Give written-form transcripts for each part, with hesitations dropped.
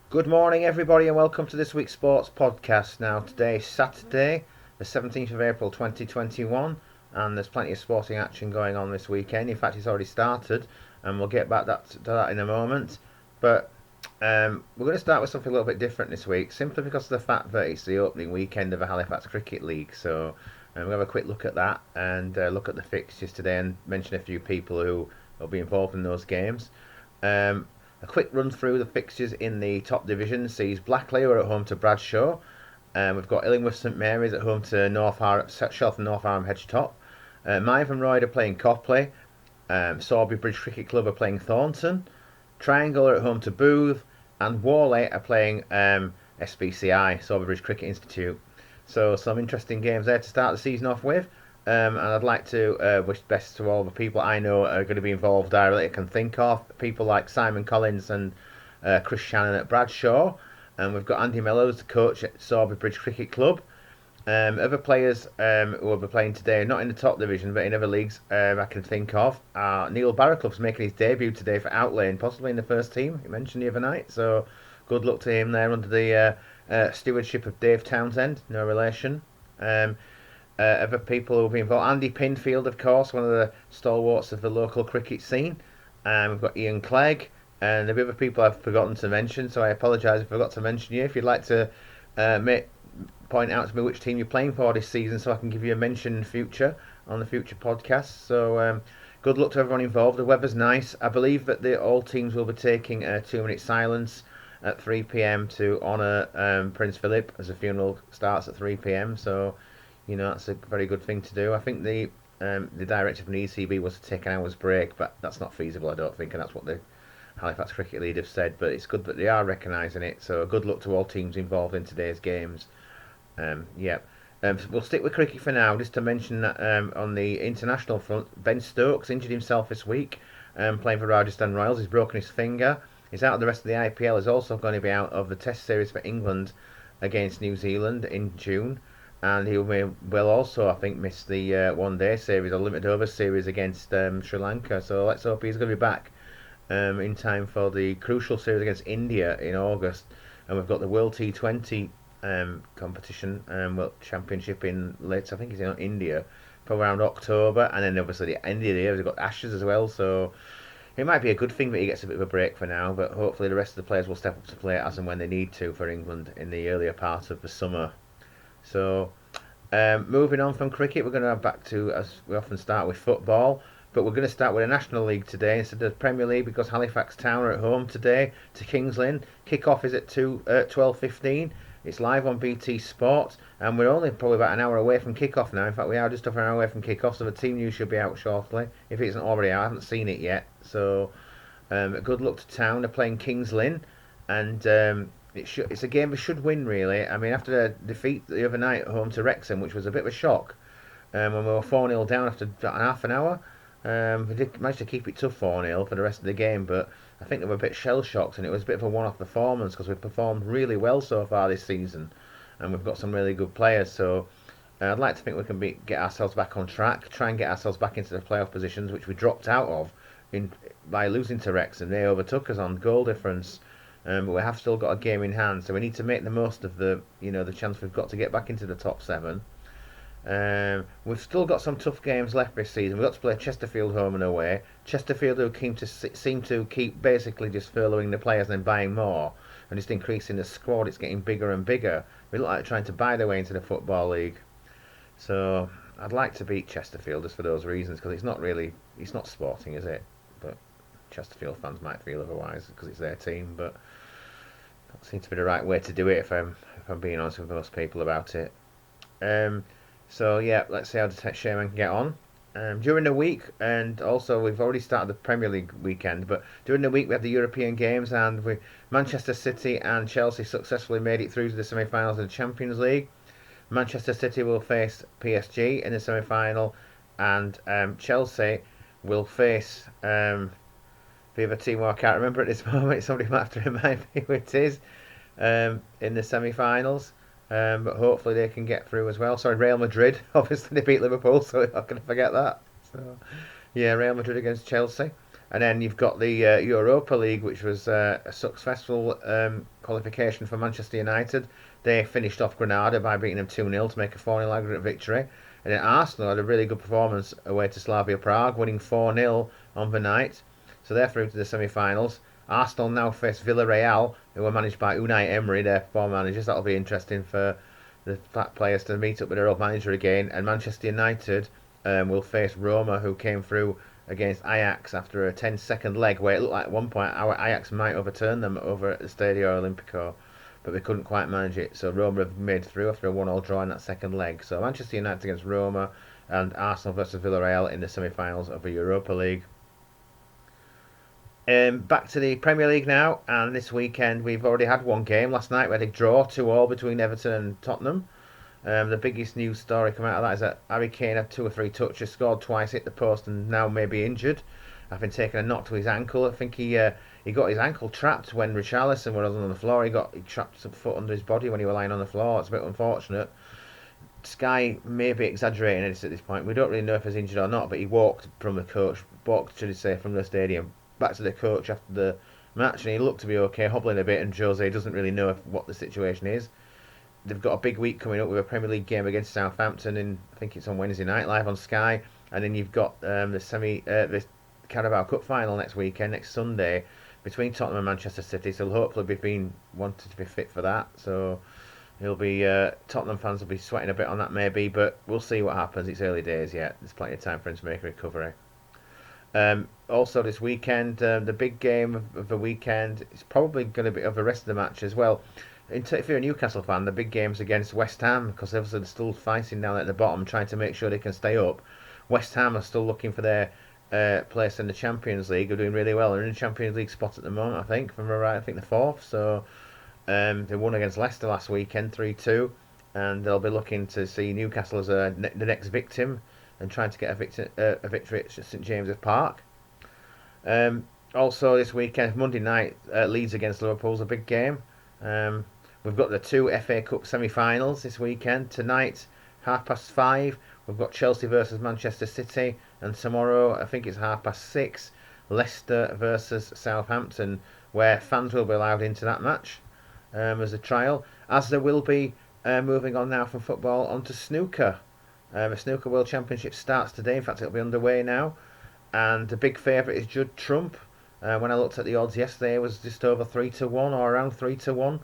Good morning, everybody, and welcome to this week's sports podcast. Now, today is Saturday, the 17th of April 2021, and there's plenty of sporting action going on this weekend. In fact, it's already started, and we'll get back to that in a moment. But we're going to start with something a little bit different this week, simply because of the fact that it's the opening weekend of the Halifax Cricket League. So, we'll have a quick look at that and look at the fixtures today and mention a few people who will be involved in those games. A quick run through the fixtures in the top division sees Blackley are at home to Bradshaw. We've got Illingworth St Mary's at home to Shelton North Arm Hedgetop. Myve Royd are playing Copley. Sawbury Bridge Cricket Club are playing Thornton. Triangle are at home to Booth. And Worley are playing SBCI, Sawbury Bridge Cricket Institute. So some interesting games there to start the season off with. And I'd like to wish best to all the people I know are going to be involved directly. I can think of people like Simon Collins and Chris Shannon at Bradshaw. And we've got Andy Mellows, the coach at Sawbury Bridge Cricket Club. Other players who will be playing today, not in the top division, but in other leagues I can think of. Neil Barraclough's making his debut today for Outlane, possibly in the first team, you mentioned the other night. So good luck to him there under the stewardship of Dave Townsend, no relation. Other people who will be involved. Andy Pinfield, of course, one of the stalwarts of the local cricket scene. We've got Ian Clegg, and the other people I've forgotten to mention, so I apologise if I forgot to mention you. If you'd like to point out to me which team you're playing for this season, so I can give you a mention in future on the future podcasts. So good luck to everyone involved. The weather's nice. I believe that all teams will be taking a 2-minute silence at 3 p.m. to honour Prince Philip, as the funeral starts at 3 p.m. So that's a very good thing to do. I think the directive from the ECB was to take an hour's break, but that's not feasible, I don't think, and that's what the Halifax Cricket League have said. But it's good that they are recognising it. So good luck to all teams involved in today's games. We'll stick with cricket for now, just to mention that on the international front, Ben Stokes injured himself this week, playing for Rajasthan Royals. He's broken his finger. He's out of the rest of the IPL. He's also going to be out of the Test series for England against New Zealand in June. And he will also, I think, miss the one-day series or limited over series against Sri Lanka. So let's hope he's going to be back in time for the crucial series against India in August. And we've got the World T20 competition, World Championship in late, I think it's in India, for around October. And then obviously the end of the year, we've got Ashes as well. So it might be a good thing that he gets a bit of a break for now. But hopefully the rest of the players will step up to play as and when they need to for England in the earlier part of the summer. So, moving on from cricket, we're going to have back to, as we often start with football, but we're going to start with a National League today instead of the Premier League, because Halifax Town are at home today to Kings Lynn. Kick-off is at 12:15. It's live on BT Sport, and we're only probably about an hour away from kick-off now. In fact, we are just over an hour away from kick-off, so the team news should be out shortly, if it isn't already out. I haven't seen it yet. So, good luck to Town. They're playing Kings Lynn, and it's a game we should win, really. I mean, after the defeat the other night at home to Wrexham, which was a bit of a shock, when we were 4-0 down after half an hour, we did manage to keep it to 4-0 for the rest of the game, but I think they were a bit shell-shocked, and it was a bit of a one-off performance because we've performed really well so far this season, and we've got some really good players. So I'd like to think we can get ourselves back on track, try and get ourselves back into the playoff positions, which we dropped out of by losing to Wrexham. They overtook us on goal difference. But we have still got a game in hand, so we need to make the most of the chance we've got to get back into the top 7. We've still got some tough games left this season. We've got to play Chesterfield home and away. Chesterfield who seem to keep basically just furloughing the players and then buying more and just increasing the squad. It's getting bigger and bigger. We look like trying to buy their way into the Football League. So I'd like to beat Chesterfield just for those reasons, because it's not Sporting, is it? But Chesterfield fans might feel otherwise because it's their team, but that seems to be the right way to do it if I'm being honest with most people about it. So yeah, let's see how the Sherman can get on. During the week, and also we've already started the Premier League weekend, but during the week we had the European games, and Manchester City and Chelsea successfully made it through to the semi-finals of the Champions League. Manchester City will face PSG in the semi-final, and Chelsea will face the other team, I can't remember at this moment. Somebody might have to remind me who it is, in the semi-finals. But hopefully they can get through as well. Sorry, Real Madrid. Obviously they beat Liverpool, so I'm not going to forget that. So, yeah, Real Madrid against Chelsea. And then you've got the Europa League, which was a successful qualification for Manchester United. They finished off Granada by beating them 2-0 to make a 4-0 aggregate victory. And then Arsenal had a really good performance away to Slavia Prague, winning 4-0 on the night. So they're through to the semi-finals. Arsenal now face Villarreal, who are managed by Unai Emery, their former managers. That'll be interesting for the players to meet up with their old manager again. And Manchester United will face Roma, who came through against Ajax after a 10-second leg where it looked like at one point our Ajax might overturn them over at the Stadio Olimpico, but they couldn't quite manage it. So Roma have made through after a 1-1 draw in that second leg. So Manchester United against Roma and Arsenal versus Villarreal in the semi-finals of the Europa League. Back to the Premier League now, and this weekend we've already had one game. Last night we had a draw 2-2 between Everton and Tottenham. The biggest news story coming out of that is that Harry Kane had 2 or 3 touches, scored twice, hit the post, and now may be injured. Having taken a knock to his ankle. I think he got his ankle trapped when Richarlison was on the floor. He trapped some foot under his body when he was lying on the floor. It's a bit unfortunate. Sky may be exaggerating this at this point. We don't really know if he's injured or not, but he walked from the stadium back to the coach after the match, and he looked to be okay, hobbling a bit, and Jose doesn't really know what the situation is. They've got a big week coming up with a Premier League game against Southampton, and I think it's on Wednesday night, live on Sky. And then you've got the Carabao Cup final next weekend, next Sunday, between Tottenham and Manchester City. So hopefully we've been wanted to be fit for that. So he'll be Tottenham fans will be sweating a bit on that maybe, but we'll see what happens. It's early days yet. There's plenty of time for him to make a recovery. Also this weekend, the big game of the weekend is probably going to be of the rest of the match as well. If you're a Newcastle fan, the big game's against West Ham, because obviously they're still fighting down at the bottom, trying to make sure they can stay up. West Ham are still looking for their place in the Champions League. They're doing really well. They're in the Champions League spot at the moment, I think, from right. I think the 4th. So they won against Leicester last weekend, 3-2, and they'll be looking to see Newcastle as the next victim and trying to get a victory at St James's Park. Also this weekend, Monday night, Leeds against Liverpool's a big game. We've got the 2 FA Cup semi-finals this weekend. Tonight, 5:30, we've got Chelsea versus Manchester City, and tomorrow, I think it's 6:30, Leicester versus Southampton, where fans will be allowed into that match as a trial, as there will be moving on now from football onto snooker. The Snooker World Championship starts today. In fact, it'll be underway now, and the big favourite is Judd Trump. When I looked at the odds yesterday, it was just over 3-1 or around 3-1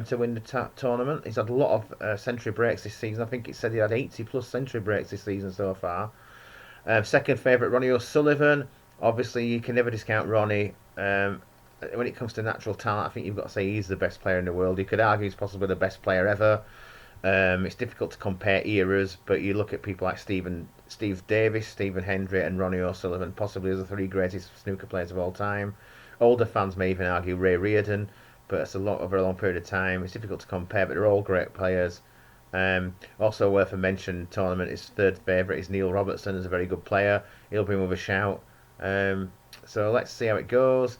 to win the tournament. He's had a lot of century breaks this season. I think it said he had 80 plus century breaks this season so far. Second favourite, Ronnie O'Sullivan. Obviously, you can never discount Ronnie. When it comes to natural talent, I think you've got to say he's the best player in the world. You could argue he's possibly the best player ever. It's difficult to compare eras, but you look at people like Steve Davis, Stephen Hendry, and Ronnie O'Sullivan, possibly as the 3 greatest snooker players of all time. Older fans may even argue Ray Reardon, but it's over a long period of time. It's difficult to compare, but they're all great players. Also worth a mention, tournament, his third favourite is Neil Robertson, is a very good player. He'll bring with a shout. So let's see how it goes.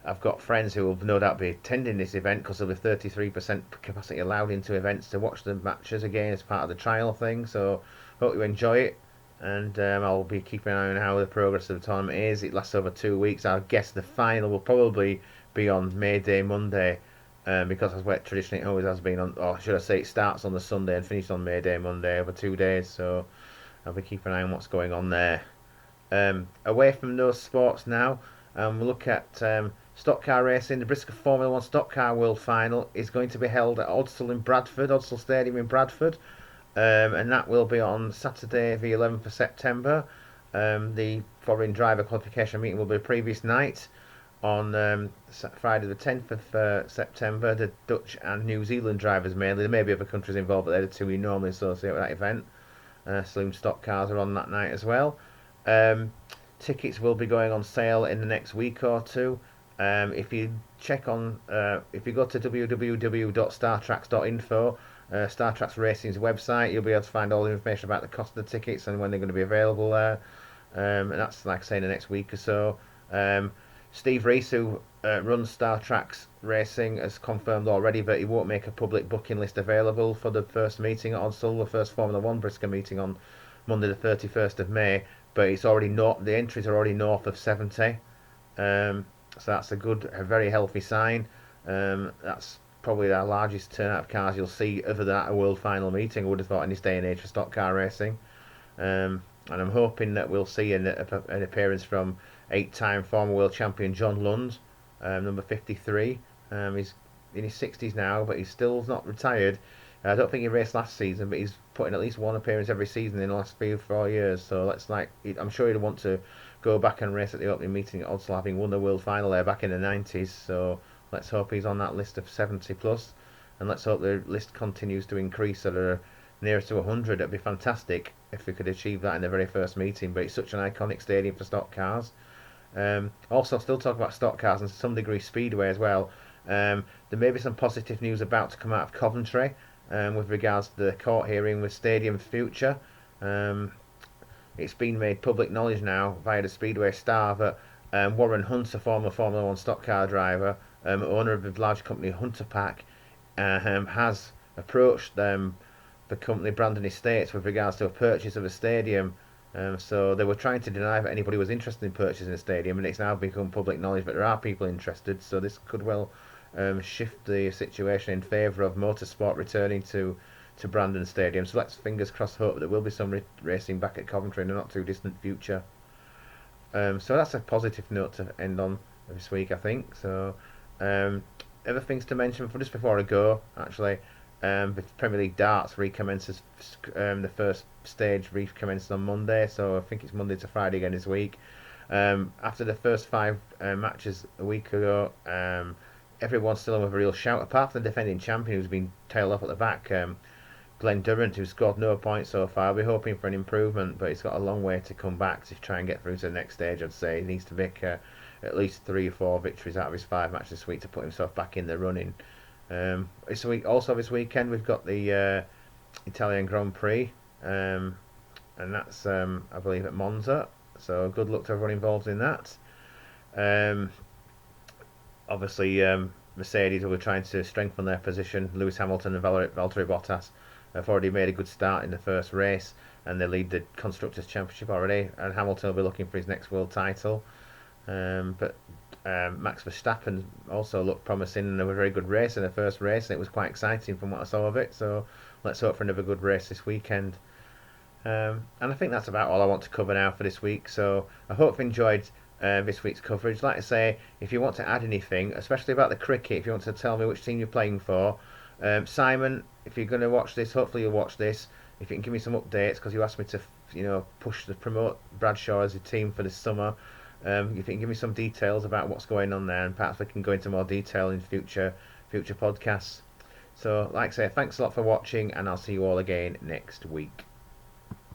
I've got friends who will no doubt be attending this event because there'll be 33% capacity allowed into events to watch the matches again as part of the trial thing. So hope you enjoy it, and I'll be keeping an eye on how the progress of the tournament is. It lasts over 2 weeks. I guess the final will probably be on May Day Monday, because that's where traditionally it always has been on, or should I say it starts on the Sunday and finishes on May Day Monday over 2 days. So I'll be keeping an eye on what's going on there. Away from those sports now, we'll look at stock car racing. The Bristol Formula 1 Stock Car World Final is going to be held at Odsal Stadium in Bradford, and that will be on Saturday the 11th of September. The foreign driver qualification meeting will be the previous night on Friday the 10th of September. The Dutch and New Zealand drivers mainly, there may be other countries involved, but they're the 2 we normally associate with that event. Saloon stock cars are on that night as well. Tickets will be going on sale in the next week or 2. If you check on, if you go to www.startracks.info, Star Tracks Racing's website, you'll be able to find all the information about the cost of the tickets and when they're going to be available there. And that's, like I say, in the next week or so. Steve Reese, who runs Star Tracks Racing, has confirmed already that he won't make a public booking list available for the first meeting at Odsal, the first Formula 1 Bristol meeting on Monday the 31st of May. but it's already not. The entries are already north of 70. So that's a very healthy sign. That's probably the largest turnout of cars you'll see other than at a world final meeting, I would have thought, in this day and age for stock car racing. And I'm hoping that we'll see an appearance from 8-time former world champion John Lund, number 53. He's in his 60s now, but he's still not retired. I don't think he raced last season, but he's put in at least one appearance every season in the last 4 years. So I'm sure he'd want to go back and race at the opening meeting at Odsal, having won the world final there back in the 90s. So let's hope he's on that list of 70 plus, and let's hope the list continues to increase so they're nearer to 100. It'd be fantastic if we could achieve that in the very first meeting, but it's such an iconic stadium for stock cars. Also, still talk about stock cars and to some degree speedway as well. There may be some positive news about to come out of Coventry with regards to the court hearing with Stadium's future. It's been made public knowledge now via the Speedway Star that Warren Hunt, a former Formula 1 stock car driver, owner of the large company Hunter Pack, has approached the company Brandon Estates with regards to a purchase of a stadium. So they were trying to deny that anybody was interested in purchasing a stadium, and it's now become public knowledge that there are people interested. So this could well shift the situation in favour of motorsport returning to Brandon Stadium. So let's fingers crossed hope that there will be some racing back at Coventry in the not too distant future. So that's a positive note to end on this week, I think. So other things to mention just before I go, actually. The Premier League darts recommences. The first stage recommences on Monday, so I think it's Monday to Friday again this week. After the first 5 matches a week ago, everyone's still on with a real shout, apart from the defending champion who's been tailed off at the back, Glenn Durrant, who's scored no points so far. We're hoping for an improvement, but he's got a long way to come back to try and get through to the next stage. I'd say he needs to make at least 3 or 4 victories out of his 5 matches this week to put himself back in the running. This weekend we've got the Italian Grand Prix, and that's I believe at Monza. So good luck to everyone involved in that. Obviously, Mercedes will be trying to strengthen their position. Lewis Hamilton and Valtteri Bottas have already made a good start in the first race, and they lead the Constructors' Championship already. And Hamilton will be looking for his next world title. But Max Verstappen also looked promising, and they were a very good race in the first race, and it was quite exciting from what I saw of it. So let's hope for another good race this weekend. And I think that's about all I want to cover now for this week. So I hope you enjoyed this week's coverage. Like I say, if you want to add anything, especially about the cricket, if you want to tell me which team you're playing for, Simon, if you're going to watch this, hopefully you'll watch this. If you can give me some updates, because you asked me to, promote Bradshaw as a team for this summer. If you can give me some details about what's going on there, and perhaps we can go into more detail in future podcasts. So, like I say, thanks a lot for watching, and I'll see you all again next week.